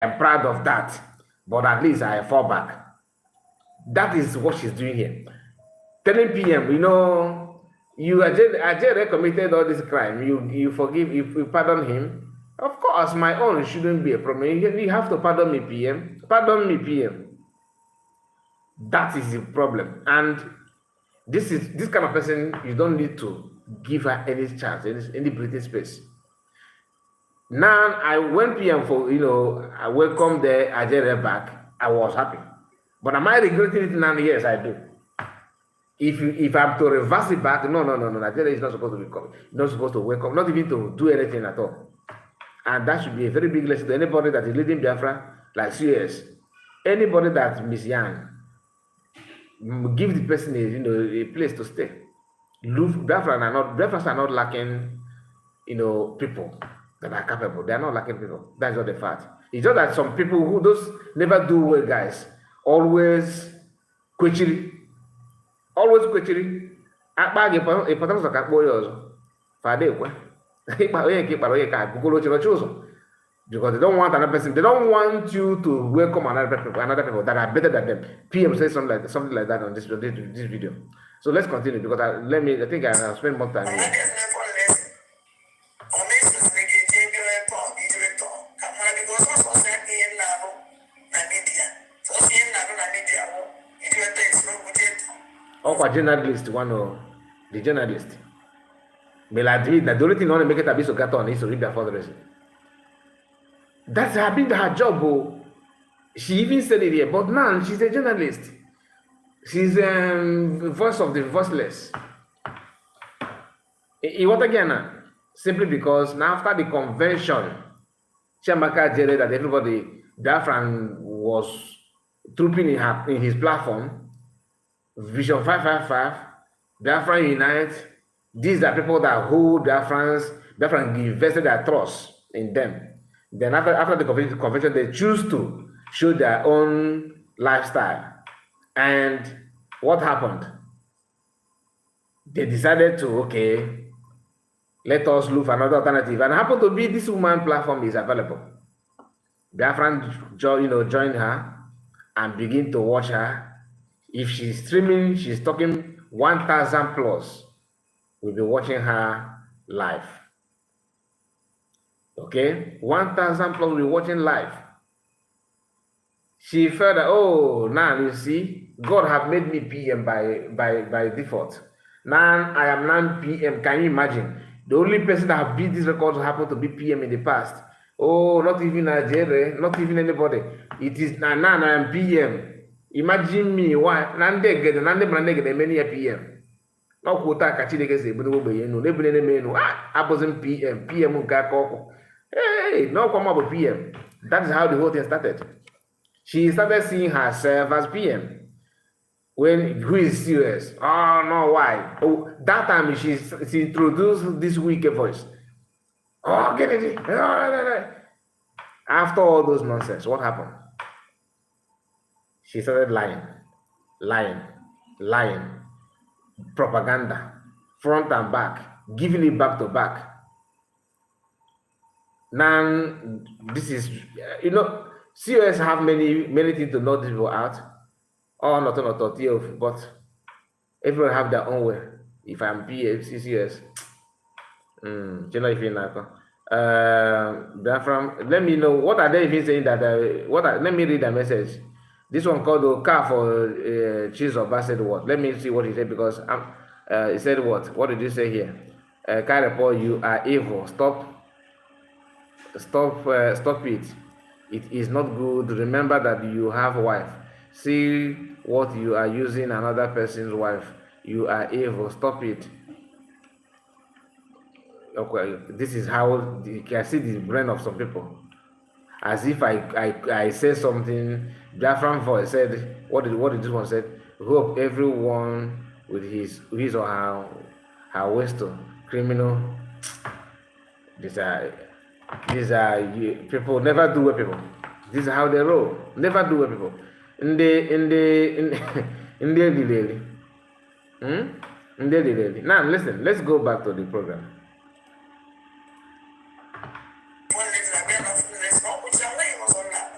am proud of that, but at least I fall back. That is what she's doing here. Telling PM, you Ajere committed all this crime. You forgive, you pardon him. Of course, my own shouldn't be a problem. You have to pardon me, PM. Pardon me, PM. That is the problem. And this kind of person, you don't need to give her any chance, any breathing space. Now, I went PM for, I welcomed the Ajere back. I was happy. But am I regretting it now? Yes, I do. If I'm to reverse it back, no. Nigeria is not supposed to be not supposed to welcome, not even to do anything at all. And that should be a very big lesson to anybody that is leading Biafra, like CS. Anybody that Miss Yang, give the person a place to stay. Biafrans are not lacking, people that are capable. They are not lacking people. That's not the fact. It's just that some people who those never do well, guys, always quechiri. Always quechiri. Akpa gị ịpụta ụzọ ka akpọ onye ọzọ. Fada ekwe. Ịkpa onye nke ịkpara onye ka agụgoro oche ụzọ. Because they don't want another person. They don't want you to welcome another people that are better than them. PM says something like that on this video. So let's continue because I think I have spent more time here. Journalist, the journalist. Meladrid, the only thing I want to make it a bit so got on is to read the father. That's been her job. Oh. She even said it here, but now she's a journalist. She's voice of the voiceless. What again? Simply because now after the convention, Chiamaka Jere that everybody, Biafran was trooping in his platform. Vision 555, Biafra Unite. These are people that hold Biafran invested their trust in them. Then after the convention, they choose to show their own lifestyle. And what happened? They decided to, okay, let us look for another alternative. And happened to be this woman platform is available. Biafran joined her and begin to watch her. If she's streaming, she's talking 1,000 plus. We'll be watching her live. Okay? 1,000 plus will be watching live. She felt that, oh, now you see, God have made me PM by default. Now I am now PM. Can you imagine? The only person that have beat this record happened to be PM in the past. Oh, not even Nigeria, not even anybody. It is now I am PM. Imagine me, why? Nande get many PM. No quota kachide say bunu be no ne bune me no abosem PM ga koko. Hey, no come about PM. That is how the whole thing started. She started seeing herself as PM. Who is serious? Oh no, why? Oh, that time she introduced this wicked voice. Oh, get it. After all those nonsense, what happened? She started lying, propaganda, front and back, giving it back to back. Now, this is, COS have many things to know these people out. Oh, not but everyone have their own way. If I'm CCS, let me know what are they even saying that. Let me read the message. This one called Ocha for Cheese of said what? Let me see what he said because he said what? What did you say here? Kairepo, you are evil. Stop it. It is not good. Remember that you have a wife. See what you are using another person's wife. You are evil. Stop it. Okay, this is how you can see the brain of some people. As if I said something. Biafran voice said, what did this one said? Hope everyone with his or her wisdom, criminal. These are people never do with people. This is how they roll. Never do with people. In the Now listen, let's go back to the program.